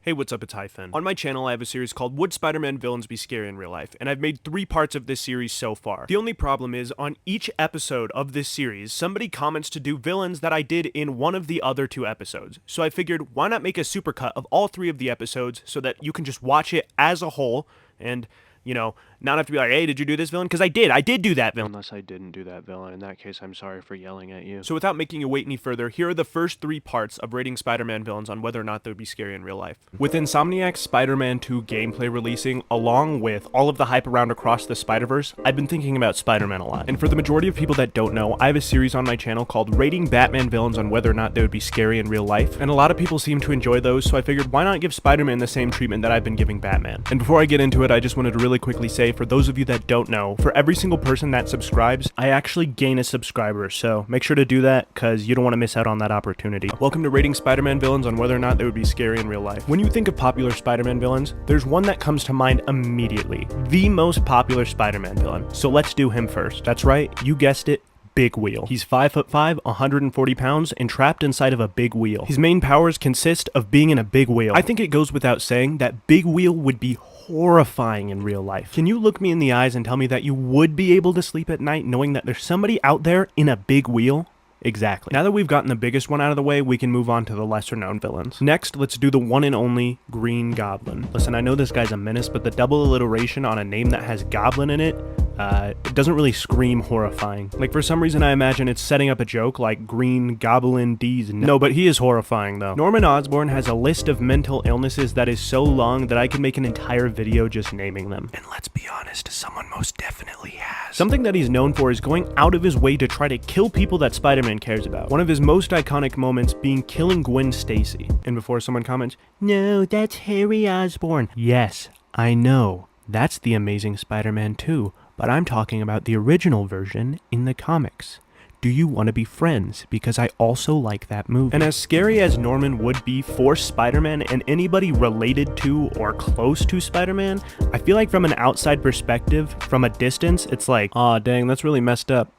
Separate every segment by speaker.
Speaker 1: Hey, what's up, it's Hyphen. On my channel, I have a series called Would Spider-Man Villains Be Scary in Real Life? And I've made 3 parts of this series so far. The only problem is, on each episode of this series, somebody comments to do villains that I did in one of the other 2 episodes. So I figured, why not make a supercut of all 3 of the episodes so that you can just watch it as a whole and, you know, not have to be like, hey, did you do this villain? Because I did do that villain. Unless I didn't do that villain. In that case, I'm sorry for yelling at you. So without making you wait any further, here are the first 3 parts of rating Spider-Man villains on whether or not they would be scary in real life. With Insomniac's Spider-Man 2 gameplay releasing, along with all of the hype around Across the Spider-Verse, I've been thinking about Spider-Man a lot. And for the majority of people that don't know, I have a series on my channel called Rating Batman Villains on whether or not they would be scary in real life. And a lot of people seem to enjoy those, so I figured why not give Spider-Man the same treatment that I've been giving Batman. And before I get into it, I just wanted to really quickly say, for those of you that don't know, for every single person that subscribes, I actually gain a subscriber, so make sure to do that because you don't want to miss out on that opportunity. Welcome to Rating Spider-Man Villains on whether or not they would be scary in real life. When you think of popular Spider-Man villains, there's one that comes to mind immediately. The most popular Spider-Man villain. So let's do him first. That's right, you guessed it. Big Wheel. He's 5'5", 140 pounds, and trapped inside of a big wheel. His main powers consist of being in a big wheel. I think it goes without saying that Big Wheel would be horrifying in real life. Can you look me in the eyes and tell me that you would be able to sleep at night knowing that there's somebody out there in a big wheel? Exactly. Now that we've gotten the biggest one out of the way, we can move on to the lesser known villains. Next, let's do the one and only Green Goblin. Listen, I know this guy's a menace, but the double alliteration on a name that has Goblin in it doesn't really scream horrifying. Like, for some reason I imagine it's setting up a joke like Green Goblin D's. No, but he is horrifying though. Norman Osborn has a list of mental illnesses that is so long that I could make an entire video just naming them. And let's be honest, someone most definitely has. Something that he's known for is going out of his way to try to kill people that Spider-Man cares about. One of his most iconic moments being killing Gwen Stacy. And before someone comments, no, that's Harry Osborn. Yes, I know. That's the Amazing Spider-Man 2. But I'm talking about the original version in the comics. Do you want to be friends? Because I also like that movie. And as scary as Norman would be for Spider-Man and anybody related to or close to Spider-Man, I feel like from an outside perspective, from a distance, it's like, aw, dang, that's really messed up.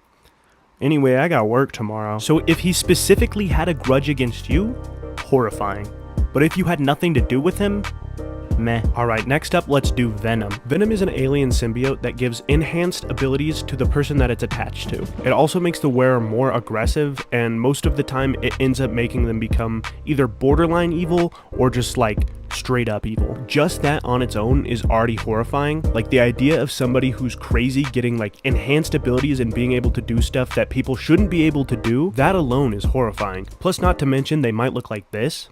Speaker 1: Anyway, I got work tomorrow. So if he specifically had a grudge against you, horrifying. But if you had nothing to do with him, meh. Alright, next up, let's do Venom. Venom is an alien symbiote that gives enhanced abilities to the person that it's attached to. It also makes the wearer more aggressive, and most of the time it ends up making them become either borderline evil or just like straight up evil. Just that on its own is already horrifying. Like, the idea of somebody who's crazy getting like enhanced abilities and being able to do stuff that people shouldn't be able to do, that alone is horrifying. Plus, not to mention, they might look like this.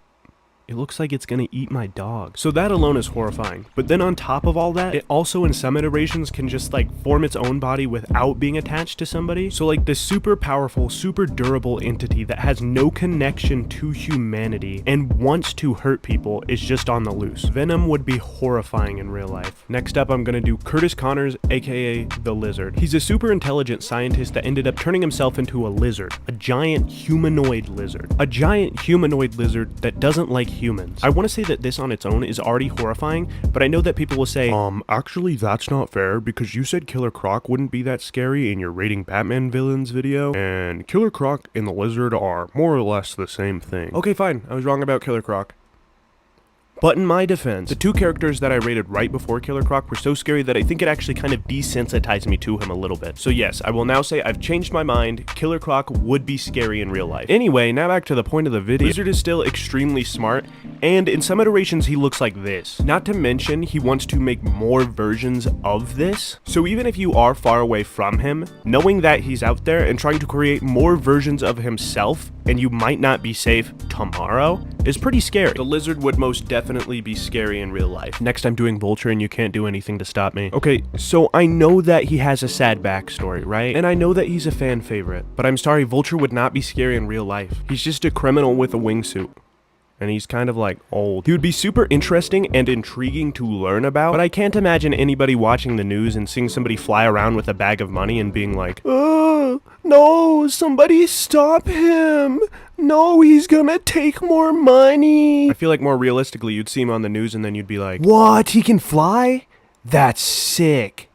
Speaker 1: It looks like it's gonna eat my dog. So that alone is horrifying. But then on top of all that, it also in some iterations can just like form its own body without being attached to somebody. So like this super powerful, super durable entity that has no connection to humanity and wants to hurt people is just on the loose. Venom would be horrifying in real life. Next up, I'm gonna do Curtis Connors, aka the Lizard. He's a super intelligent scientist that ended up turning himself into a lizard. A giant humanoid lizard. A giant humanoid lizard that doesn't like humans. I want to say that this on its own is already horrifying, but I know that people will say, actually that's not fair because you said Killer Croc wouldn't be that scary in your Rating Batman Villains video, and Killer Croc and the Lizard are more or less the same thing. Okay, fine, I was wrong about Killer Croc. But in my defense, the 2 characters that I rated right before Killer Croc were so scary that I think it actually kind of desensitized me to him a little bit. So yes, I will now say I've changed my mind. Killer Croc would be scary in real life. Anyway, now back to the point of the video. Lizard is still extremely smart, and in some iterations he looks like this. Not to mention, he wants to make more versions of this. So even if you are far away from him, knowing that he's out there and trying to create more versions of himself, and you might not be safe tomorrow, is pretty scary. The Lizard would most definitely be scary in real life. Next, I'm doing Vulture, and you can't do anything to stop me. Okay, so I know that he has a sad backstory, right? And I know that he's a fan favorite, but I'm sorry, Vulture would not be scary in real life. He's just a criminal with a wingsuit. And he's kind of like old. He would be super interesting and intriguing to learn about, but I can't imagine anybody watching the news and seeing somebody fly around with a bag of money and being like, oh, no, somebody stop him. No, he's gonna take more money. I feel like more realistically, you'd see him on the news and then you'd be like, what, he can fly? That's sick.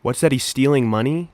Speaker 1: What's that, he's stealing money?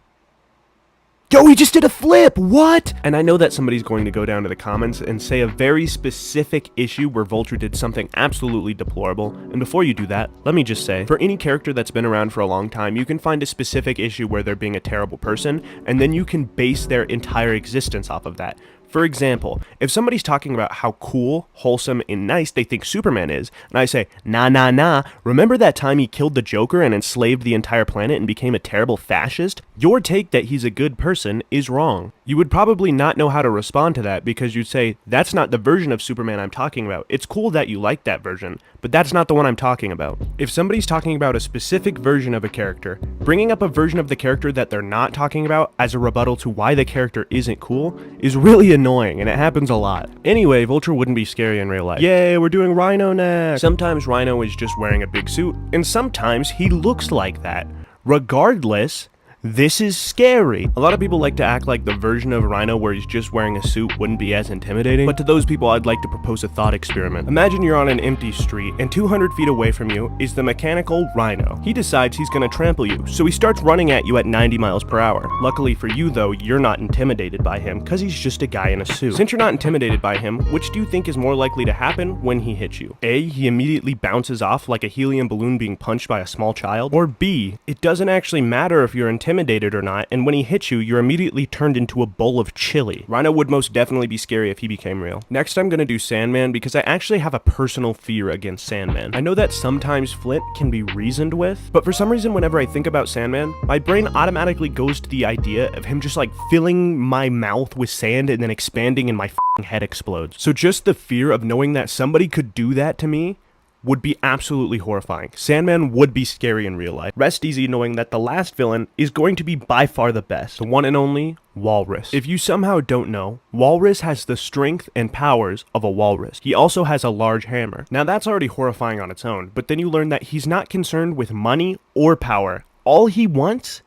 Speaker 1: Yo, he just did a flip, what? And I know that somebody's going to go down to the comments and say a very specific issue where Vulture did something absolutely deplorable. And before you do that, let me just say, for any character that's been around for a long time, you can find a specific issue where they're being a terrible person, and then you can base their entire existence off of that. For example, if somebody's talking about how cool, wholesome, and nice they think Superman is, and I say, nah, remember that time he killed the Joker and enslaved the entire planet and became a terrible fascist? Your take that he's a good person is wrong. You would probably not know how to respond to that because you'd say, that's not the version of Superman I'm talking about. It's cool that you like that version, but that's not the one I'm talking about. If somebody's talking about a specific version of a character, bringing up a version of the character that they're not talking about as a rebuttal to why the character isn't cool is really annoying, and it happens a lot. Anyway, Vulture wouldn't be scary in real life. Yay, we're doing Rhino next! Sometimes Rhino is just wearing a big suit, and sometimes he looks like that. Regardless, this is scary. A lot of people like to act like the version of Rhino where he's just wearing a suit wouldn't be as intimidating, but to those people I'd like to propose a thought experiment. Imagine you're on an empty street and 200 feet away from you is the mechanical Rhino. He decides he's gonna trample you, so he starts running at you at 90 miles per hour. Luckily for you though, you're not intimidated by him because he's just a guy in a suit. Since you're not intimidated by him, which do you think is more likely to happen when he hits you? A, he immediately bounces off like a helium balloon being punched by a small child, or B, it doesn't actually matter if you're intimidated or not, and when he hits you, you're immediately turned into a bowl of chili. Rhino would most definitely be scary if he became real. Next, I'm gonna do Sandman because I actually have a personal fear against Sandman. I know that sometimes Flint can be reasoned with, but for some reason, whenever I think about Sandman, my brain automatically goes to the idea of him just like filling my mouth with sand and then expanding and my f***ing head explodes. So just the fear of knowing that somebody could do that to me would be absolutely horrifying. Sandman would be scary in real life. Rest easy knowing that the last villain is going to be by far the best. The one and only Walrus. If you somehow don't know, Walrus has the strength and powers of a walrus. He also has a large hammer. Now that's already horrifying on its own, but then you learn that he's not concerned with money or power. All he wants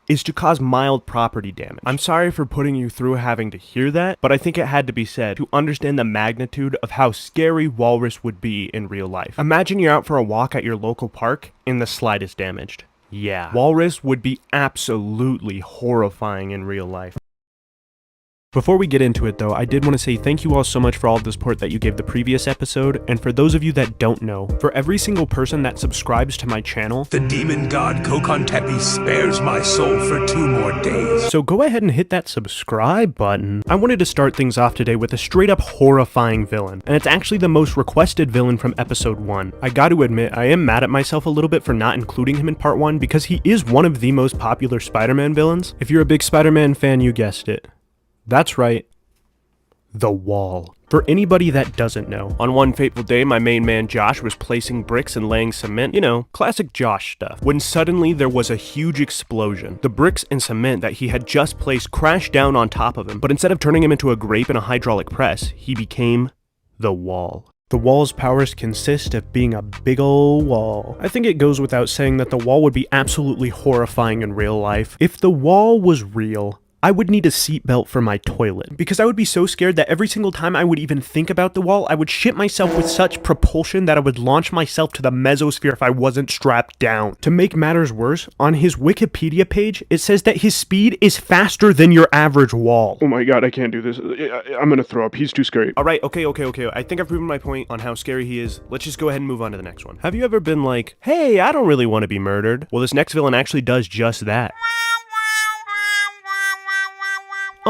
Speaker 1: is to cause mild property damage. I'm sorry for putting you through having to hear that, but I think it had to be said to understand the magnitude of how scary Walrus would be in real life. Imagine you're out for a walk at your local park and the slide is damaged. Yeah, Walrus would be absolutely horrifying in real life. Before we get into it though, I did want to say thank you all so much for all of the support that you gave the previous episode, and for those of you that don't know, for every single person that subscribes to my channel,
Speaker 2: the demon god Kokon Tepe spares my soul for 2 more days.
Speaker 1: So go ahead and hit that subscribe button. I wanted to start things off today with a straight up horrifying villain, and it's actually the most requested villain from episode 1. I gotta admit, I am mad at myself a little bit for not including him in part 1 because he is one of the most popular Spider-Man villains. If you're a big Spider-Man fan, you guessed it. That's right, the Wall. For anybody that doesn't know, on one fateful day, my main man Josh was placing bricks and laying cement, you know, classic Josh stuff, when suddenly there was a huge explosion. The bricks and cement that he had just placed crashed down on top of him, but instead of turning him into a grape in a hydraulic press, he became the Wall. The Wall's powers consist of being a big ol' wall. I think it goes without saying that the Wall would be absolutely horrifying in real life. If the Wall was real, I would need a seatbelt for my toilet, because I would be so scared that every single time I would even think about the Wall, I would shit myself with such propulsion that I would launch myself to the mesosphere if I wasn't strapped down. To make matters worse, on his Wikipedia page, it says that his speed is faster than your average wall. Oh my god, I can't do this. I'm gonna throw up. He's too scary. Alright, okay. I think I've proven my point on how scary he is. Let's just go ahead and move on to the next one. Have you ever been like, hey, I don't really want to be murdered? Well, this next villain actually does just that.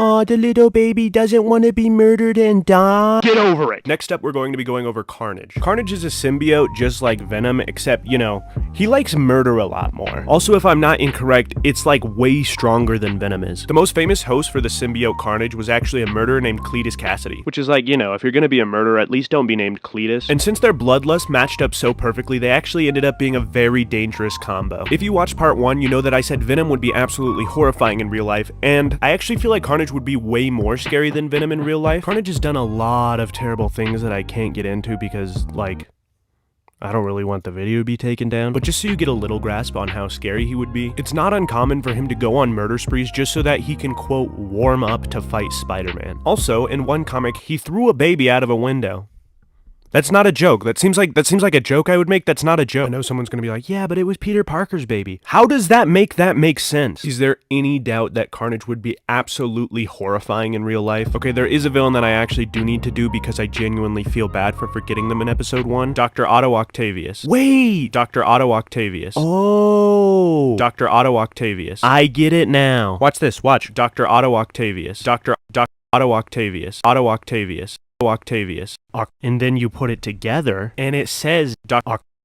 Speaker 1: Aw, the little baby doesn't want to be murdered and die. Get over it. Next up, we're going to be going over Carnage. Carnage is a symbiote just like Venom, except, you know, he likes murder a lot more. Also, if I'm not incorrect, it's like way stronger than Venom is. The most famous host for the symbiote Carnage was actually a murderer named Cletus Cassidy, which is like, you know, if you're gonna be a murderer, at least don't be named Cletus. And since their bloodlust matched up so perfectly, they actually ended up being a very dangerous combo. If you watched part 1, you know that I said Venom would be absolutely horrifying in real life, and I actually feel like Carnage would be way more scary than Venom in real life. Carnage has done a lot of terrible things that I can't get into because, like, I don't really want the video to be taken down, but just so you get a little grasp on how scary he would be, it's not uncommon for him to go on murder sprees just so that he can, quote, warm up to fight Spider-Man. Also, in one comic, he threw a baby out of a window. That's not a joke. That seems like a joke I would make. That's not a joke. I know someone's gonna be like, yeah, but it was Peter Parker's baby. How does that make sense? Is there any doubt that Carnage would be absolutely horrifying in real life? Okay, there is a villain that I actually do need to do because I genuinely feel bad for forgetting them in episode 1. Dr. Otto Octavius. Wait! Dr. Otto Octavius. Oh! Dr. Otto Octavius. I get it now. Watch this. Watch. Dr. Otto Octavius. Dr. Otto Octavius. Otto Octavius. Octavius. And then you put it together, and it says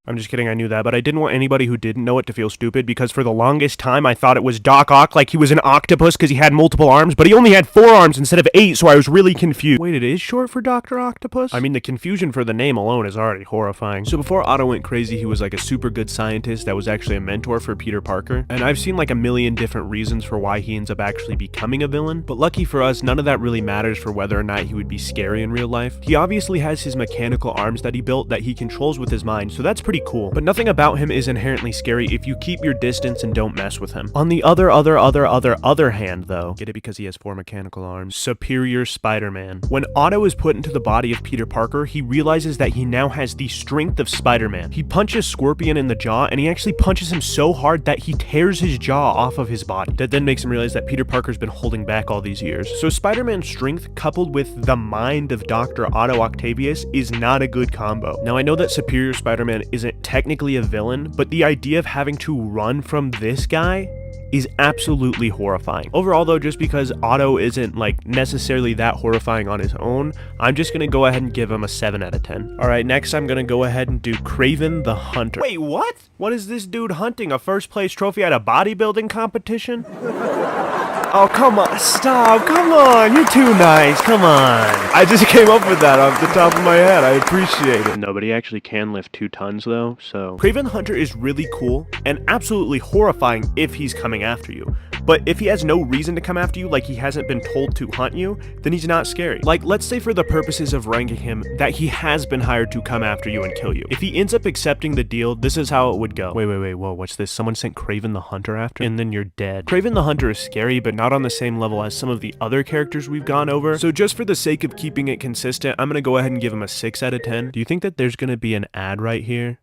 Speaker 1: I'm just kidding, I knew that, but I didn't want anybody who didn't know it to feel stupid, because for the longest time I thought it was Doc Ock, like he was an octopus because he had multiple arms, but he only had 4 arms instead of 8, so I was really confused. Wait, it is short for Dr. Octopus? I mean, the confusion for the name alone is already horrifying. So before Otto went crazy, he was like a super good scientist that was actually a mentor for Peter Parker, and I've seen like a million different reasons for why he ends up actually becoming a villain, but lucky for us, none of that really matters for whether or not he would be scary in real life. He obviously has his mechanical arms that he built that he controls with his mind, so that's pretty cool, but nothing about him is inherently scary if you keep your distance and don't mess with him. On the other hand though, get it because he has 4 mechanical arms, Superior Spider-Man. When Otto is put into the body of Peter Parker, he realizes that he now has the strength of Spider-Man. He punches Scorpion in the jaw, and he actually punches him so hard that he tears his jaw off of his body. That then makes him realize that Peter Parker's been holding back all these years. So Spider-Man's strength coupled with the mind of Dr. Otto Octavius is not a good combo. Now I know that Superior Spider-Man isn't technically a villain, but the idea of having to run from this guy is absolutely horrifying. Overall though, just because Otto isn't like necessarily that horrifying on his own, I'm just gonna go ahead and give him a 7 out of 10. Alright, next I'm gonna go ahead and do Kraven the Hunter. Wait, what? What is this dude hunting? A first place trophy at a bodybuilding competition? Oh, come on, stop, come on, you're too nice, come on. I just came up with that off the top of my head, I appreciate it. No, but he actually can lift 2 tons though, so. Kraven the Hunter is really cool and absolutely horrifying if he's coming after you. But if he has no reason to come after you, like he hasn't been told to hunt you, then he's not scary. Like, let's say for the purposes of ranking him, that he has been hired to come after you and kill you. If he ends up accepting the deal, this is how it would go. Wait, whoa, what's this? Someone sent Kraven the Hunter after? And then you're dead. Kraven the Hunter is scary, but not on the same level as some of the other characters we've gone over. So just for the sake of keeping it consistent, I'm gonna go ahead and give him a 6 out of 10. Do you think that there's gonna be an ad right here?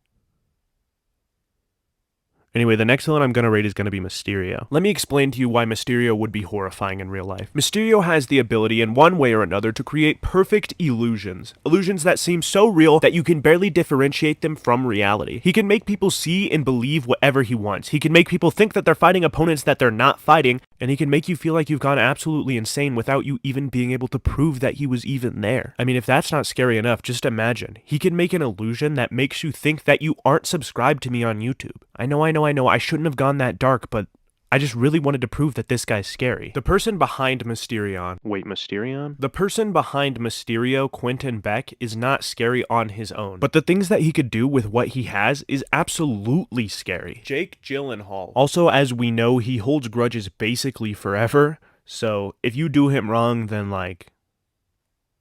Speaker 1: Anyway, the next villain I'm gonna rate is gonna be Mysterio. Let me explain to you why Mysterio would be horrifying in real life. Mysterio has the ability in one way or another to create perfect illusions. Illusions that seem so real that you can barely differentiate them from reality. He can make people see and believe whatever he wants. He can make people think that they're fighting opponents that they're not fighting, and he can make you feel like you've gone absolutely insane without you even being able to prove that he was even there. I mean, if that's not scary enough, just imagine. He can make an illusion that makes you think that you aren't subscribed to me on YouTube. I know, I shouldn't have gone that dark, but I just really wanted to prove that this guy's scary. The person behind Mysterion... Wait, Mysterion? The person behind Mysterio, Quentin Beck, is not scary on his own. But the things that he could do with what he has is absolutely scary. Jake Gyllenhaal. Also, as we know, he holds grudges basically forever. So, if you do him wrong, then like...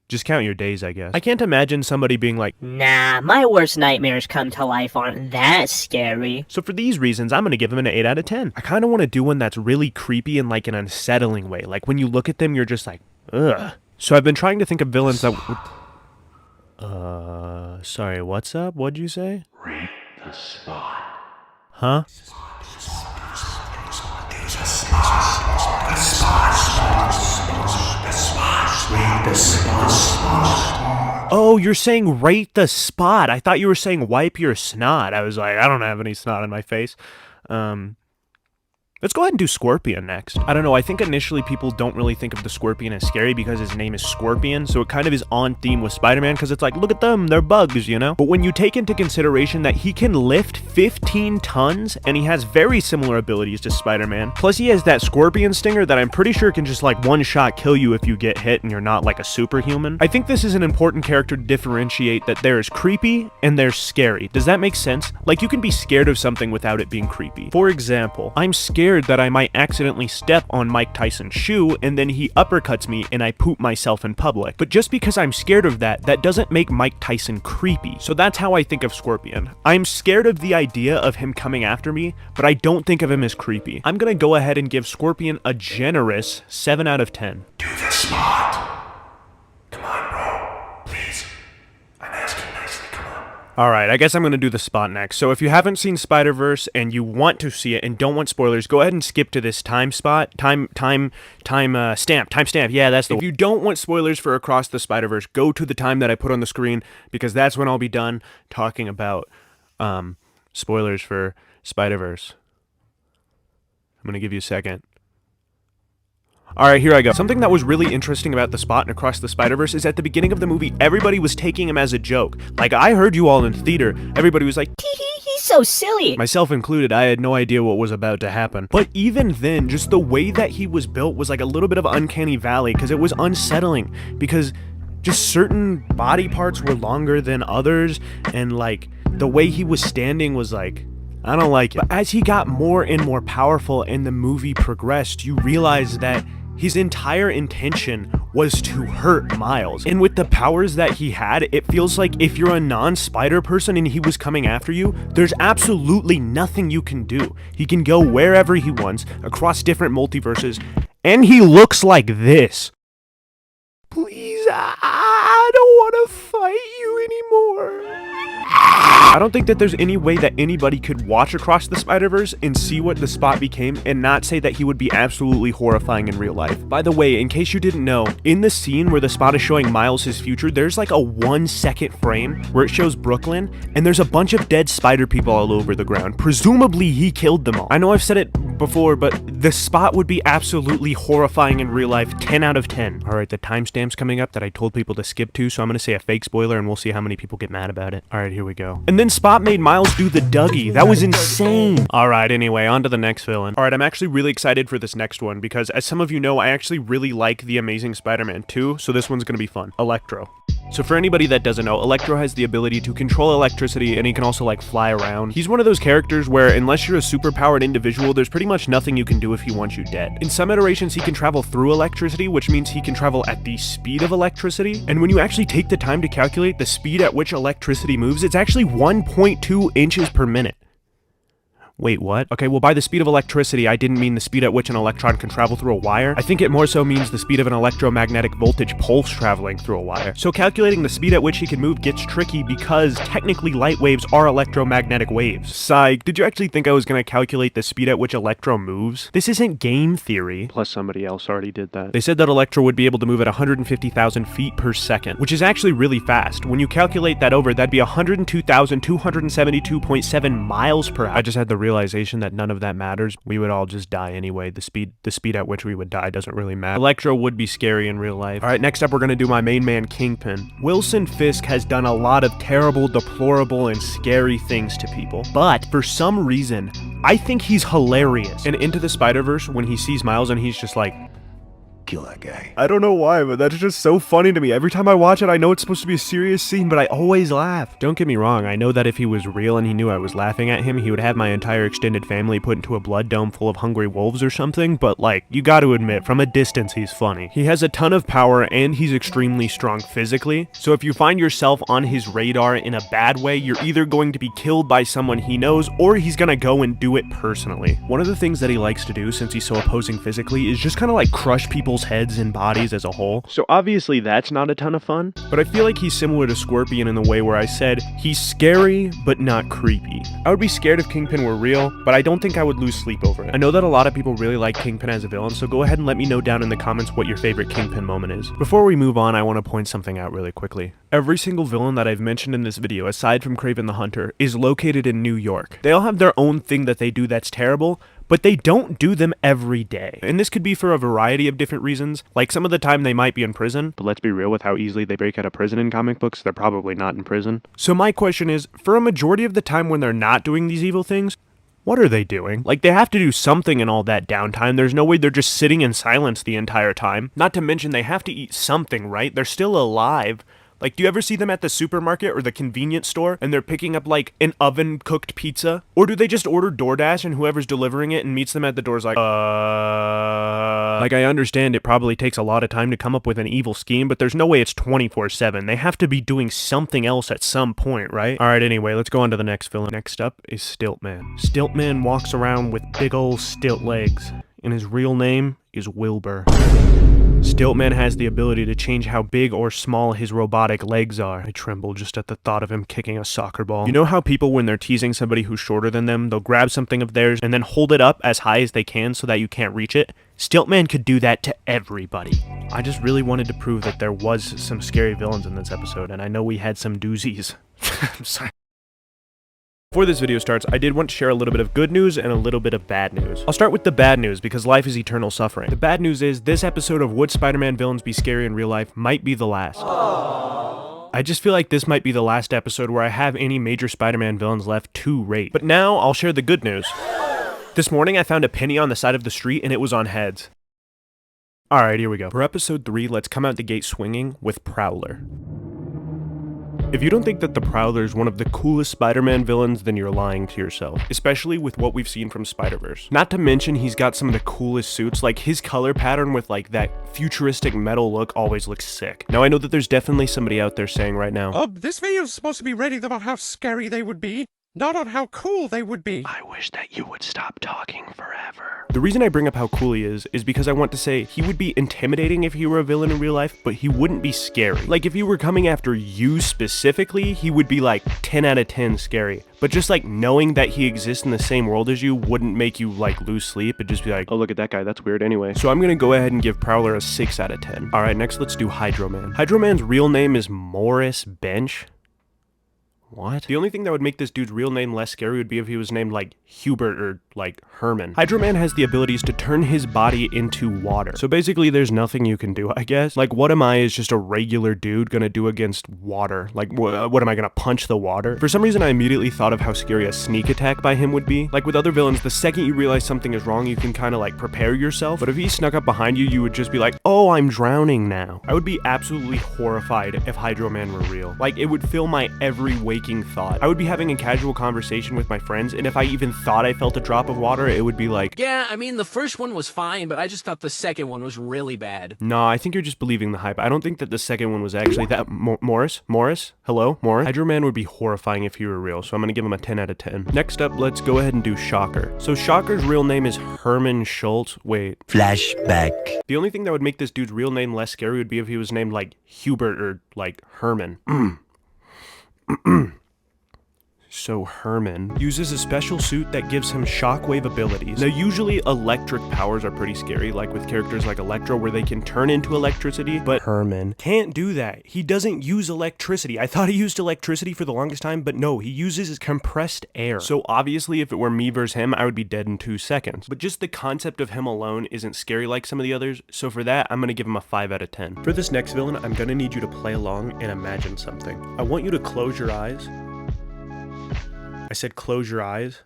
Speaker 1: just count your days, I guess. I can't imagine somebody being like,
Speaker 3: nah, my worst nightmares come to life aren't that scary.
Speaker 1: So for these reasons, I'm gonna give him an 8 out of 10. I kinda wanna do one that's really creepy in like an unsettling way. Like when you look at them, you're just like, ugh. So I've been trying to think of villains that would... sorry, what's up? What'd you say?
Speaker 2: Rate the spot.
Speaker 1: Huh? Oh, you're saying rate the spot. I thought you were saying wipe your snot. I was like, I don't have any snot on my face. Let's go ahead and do Scorpion next. I don't know, I think initially people don't really think of the Scorpion as scary because his name is Scorpion, so it kind of is on theme with Spider-Man because it's like, look at them, they're bugs, you know? But when you take into consideration that he can lift 15 tons and he has very similar abilities to Spider-Man, plus he has that Scorpion stinger that I'm pretty sure can just like one-shot kill you if you get hit and you're not like a superhuman. I think this is an important character to differentiate that there is creepy and there's scary. Does that make sense? Like you can be scared of something without it being creepy. For example, I'm scared that I might accidentally step on Mike Tyson's shoe and then he uppercuts me and I poop myself in public. But just because I'm scared of that, that doesn't make Mike Tyson creepy. So that's how I think of Scorpion. I'm scared of the idea of him coming after me, but I don't think of him as creepy. I'm gonna go ahead and give Scorpion a generous 7 out of 10.
Speaker 2: Do the spot. Come on, bro. Please. I'm asking nicely.
Speaker 1: Alright, I guess I'm gonna do the spot next. So if you haven't seen Spider-Verse and you want to see it and don't want spoilers, go ahead and skip to this time spot. Timestamp. Yeah, that's the If you don't want spoilers for Across the Spider-Verse, go to the time that I put on the screen, because that's when I'll be done talking about spoilers for Spider-Verse. I'm gonna give you a second. Alright, here I go. Something that was really interesting about the spot in Across the Spider-Verse is at the beginning of the movie, everybody was taking him as a joke. Like, I heard you all in theater, everybody was like,
Speaker 3: Tee-hee, he's so silly.
Speaker 1: myself included, I had no idea what was about to happen. But even then, just the way that he was built was like a little bit of uncanny valley, because it was unsettling, because just certain body parts were longer than others, and like, the way he was standing was like, I don't like it. But as he got more and more powerful and the movie progressed, you realize that his entire intention was to hurt Miles. And with the powers that he had, it feels like if you're a non-spider person and he was coming after you, there's absolutely nothing you can do. He can go wherever he wants, across different multiverses, and he looks like this. Please, I don't want to fight you anymore. I don't think that there's any way that anybody could watch Across the Spider-Verse and see what the Spot became and not say that he would be absolutely horrifying in real life. By the way, in case you didn't know, in the scene where the Spot is showing Miles his future, there's like a 1-second frame where it shows Brooklyn, and there's a bunch of dead spider people all over the ground. Presumably he killed them all. I know I've said it before, but the Spot would be absolutely horrifying in real life, 10 out of 10. Alright, the timestamp's coming up that I told people to skip to, so I'm gonna say a fake spoiler and we'll see how many people get mad about it. Alright, here we go. And then Spot made Miles do the Dougie. That was insane. Alright, anyway, on to the next villain. Alright, I'm actually really excited for this next one because, as some of you know, I actually really like The Amazing Spider-Man 2, so this one's gonna be fun. Electro. So for anybody that doesn't know, Electro has the ability to control electricity, and he can also like fly around. He's one of those characters where unless you're a superpowered individual, there's pretty much nothing you can do if he wants you dead. In some iterations, he can travel through electricity, which means he can travel at the speed of electricity. And when you actually take the time to calculate the speed at which electricity moves, it's actually 1.2 inches per minute. Wait, what? Okay, well, by the speed of electricity, I didn't mean the speed at which an electron can travel through a wire. I think it more so means the speed of an electromagnetic voltage pulse traveling through a wire. So calculating the speed at which he can move gets tricky because technically light waves are electromagnetic waves. Psych, did you actually think I was gonna calculate the speed at which Electro moves? This isn't game theory. Plus somebody else already did that. They said that Electro would be able to move at 150,000 feet per second, which is actually really fast. When you calculate that over, that'd be 102,272.7 miles per hour. I just had the realization that none of that matters. We would all just die anyway. The speed at which we would die doesn't really matter. Electro would be scary in real life. Alright, next up we're gonna do my main man, Kingpin. Wilson Fisk has done a lot of terrible, deplorable, and scary things to people, but for some reason, I think he's hilarious. And Into the Spider-Verse, when he sees Miles and he's just like,
Speaker 2: Kill that guy.
Speaker 1: I don't know why, but that's just so funny to me. Every time I watch it, I know it's supposed to be a serious scene, but I always laugh. Don't get me wrong, I know that if he was real and he knew I was laughing at him, he would have my entire extended family put into a blood dome full of hungry wolves or something, but like, you gotta admit, from a distance he's funny. He has a ton of power and he's extremely strong physically, so if you find yourself on his radar in a bad way, you're either going to be killed by someone he knows, or he's gonna go and do it personally. One of the things that he likes to do, since he's so opposing physically, is just kind of like crush people's heads and bodies as a whole. So obviously that's not a ton of fun, but I feel like he's similar to Scorpion in the way where I said he's scary but not creepy. I would be scared if Kingpin were real, but I don't think I would lose sleep over it. I know that a lot of people really like Kingpin as a villain, so go ahead and let me know down in the comments what your favorite Kingpin moment is. Before we move on, I want to point something out really quickly. Every single villain that I've mentioned in this video, aside from Kraven the Hunter, is located in New York. They all have their own thing that they do that's terrible, but they don't do them every day. And this could be for a variety of different reasons. Like, some of the time they might be in prison, but let's be real with how easily they break out of prison in comic books, they're probably not in prison. So my question is, for a majority of the time when they're not doing these evil things, what are they doing? Like, they have to do something in all that downtime. There's no way they're just sitting in silence the entire time. Not to mention they have to eat something, right? They're still alive. Like, do you ever see them at the supermarket or the convenience store and they're picking up like an oven-cooked pizza? Or do they just order DoorDash and whoever's delivering it and meets them at the door is like, Like, I understand it probably takes a lot of time to come up with an evil scheme, but there's no way it's 24/7. They have to be doing something else at some point, right? Alright, anyway, let's go on to the next villain. Next up is Stiltman. Stiltman walks around with big ol' stilt legs, and his real name is Wilbur. Stiltman has the ability to change how big or small his robotic legs are. I tremble just at the thought of him kicking a soccer ball. You know how people, when they're teasing somebody who's shorter than them, they'll grab something of theirs and then hold it up as high as they can so that you can't reach it? Stiltman could do that to everybody. I just really wanted to prove that there was some scary villains in this episode, and I know we had some doozies. I'm sorry. Before this video starts, I did want to share a little bit of good news and a little bit of bad news. I'll start with the bad news because life is eternal suffering. The bad news is this episode of Would Spider-Man Villains Be Scary in Real Life might be the last. Aww. I just feel like this might be the last episode where I have any major Spider-Man villains left to rate. But now I'll share the good news. This morning I found a penny on the side of the street and it was on heads. Alright, here we go. For episode 3, let's come out the gate swinging with Prowler. If you don't think that the Prowler is one of the coolest Spider-Man villains, then you're lying to yourself. Especially with what we've seen from Spider-Verse. Not to mention he's got some of the coolest suits, like his color pattern with like that futuristic metal look always looks sick. Now I know that there's definitely somebody out there saying right now,
Speaker 4: this video's supposed to be rating about how scary they would be, not on how cool they would be.
Speaker 1: I wish that you would stop talking forever. The reason I bring up how cool he is because I want to say he would be intimidating if he were a villain in real life, but he wouldn't be scary. Like if he were coming after you specifically, he would be like 10 out of 10 scary. But just like knowing that he exists in the same world as you wouldn't make you like lose sleep. It'd just be like, oh look at that guy, that's weird anyway. So I'm gonna go ahead and give Prowler a 6 out of 10. Alright, next let's do Hydro Man. Hydro Man's real name is Morris Bench. What? The only thing that would make this dude's real name less scary would be if he was named like Hubert or like Herman. Hydro Man has the abilities to turn his body into water. So basically there's nothing you can do, I guess. Like what am I as just a regular dude gonna do against water? Like what am I gonna punch the water? For some reason I immediately thought of how scary a sneak attack by him would be. Like with other villains, the second you realize something is wrong, you can kind of like prepare yourself. But if he snuck up behind you, you would just be like, oh, I'm drowning now. I would be absolutely horrified if Hydro Man were real. Like it would fill my every waking thought. I would be having a casual conversation with my friends, and if I even thought I felt a drop of water, it would be like,
Speaker 5: yeah, I mean, the first one was fine, but I just thought the second one was really bad.
Speaker 1: No, I think you're just believing the hype. I don't think that the second one was actually that. Morris? Hello? Morris? Hydro Man would be horrifying if he were real, so I'm gonna give him a 10 out of 10. Next up, let's go ahead and do Shocker. So Shocker's real name is Herman Schultz. Wait.
Speaker 2: Flashback.
Speaker 1: The only thing that would make this dude's real name less scary would be if he was named like Hubert or like Herman. So Herman uses a special suit that gives him shockwave abilities. Now usually electric powers are pretty scary, like with characters like Electro where they can turn into electricity, but Herman can't do that. He doesn't use electricity. I thought he used electricity for the longest time, but no, he uses compressed air. So obviously if it were me versus him, I would be dead in 2 seconds. But just the concept of him alone isn't scary like some of the others, so for that, I'm gonna give him a 5 out of 10. For this next villain, I'm gonna need you to play along and imagine something. I want you to close your eyes. I said close your eyes.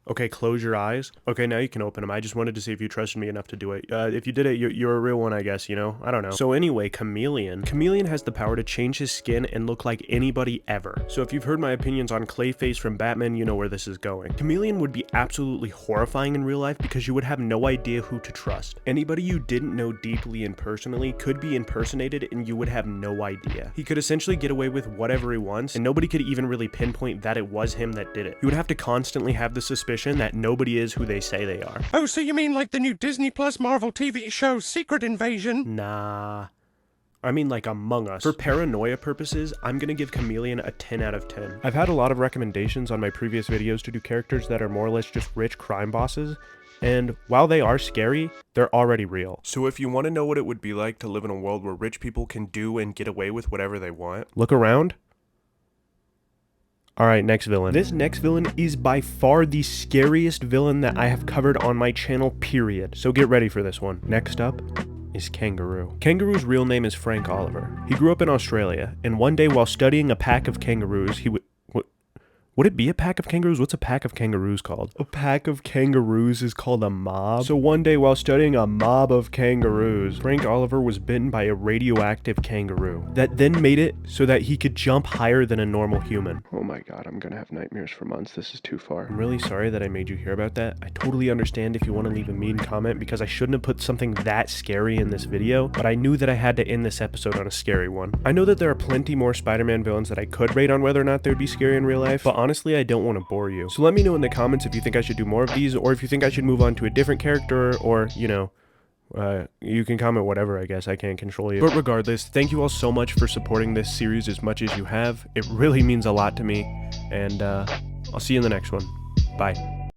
Speaker 1: Okay, close your eyes. Okay, now you can open them. I just wanted to see if you trusted me enough to do it. If you did it, you're a real one, I guess, you know? I don't know. So anyway, Chameleon. Chameleon has the power to change his skin and look like anybody ever. So if you've heard my opinions on Clayface from Batman, you know where this is going. Chameleon would be absolutely horrifying in real life because you would have no idea who to trust. Anybody you didn't know deeply and personally could be impersonated and you would have no idea. He could essentially get away with whatever he wants and nobody could even really pinpoint that it was him that did it. You would have to constantly have the suspicion that nobody is who they say they are.
Speaker 4: Oh, so you mean like the new Disney Plus Marvel TV show Secret Invasion?
Speaker 1: Nah. I mean like Among Us. For paranoia purposes, I'm gonna give Chameleon a 10 out of 10. I've had a lot of recommendations on my previous videos to do characters that are more or less just rich crime bosses, and while they are scary, they're already real. So if you want to know what it would be like to live in a world where rich people can do and get away with whatever they want, look around. Alright, next villain. This next villain is by far the scariest villain that I have covered on my channel, period. So get ready for this one. Next up is Kangaroo. Kangaroo's real name is Frank Oliver. He grew up in Australia, and one day while studying a pack of kangaroos, he would it be a pack of kangaroos? What's a pack of kangaroos called? A pack of kangaroos is called a mob. So one day while studying a mob of kangaroos, Frank Oliver was bitten by a radioactive kangaroo that then made it so that he could jump higher than a normal human. Oh my god, I'm gonna have nightmares for months. This is too far. I'm really sorry that I made you hear about that. I totally understand if you want to leave a mean comment because I shouldn't have put something that scary in this video, but I knew that I had to end this episode on a scary one. I know that there are plenty more Spider-Man villains that I could rate on whether or not they would be scary in real life, but honestly, I don't want to bore you. So let me know in the comments if you think I should do more of these, or if you think I should move on to a different character, or, you know, You can comment whatever, I guess. I can't control you. But regardless, thank you all so much for supporting this series as much as you have. It really means a lot to me, and I'll see you in the next one. Bye.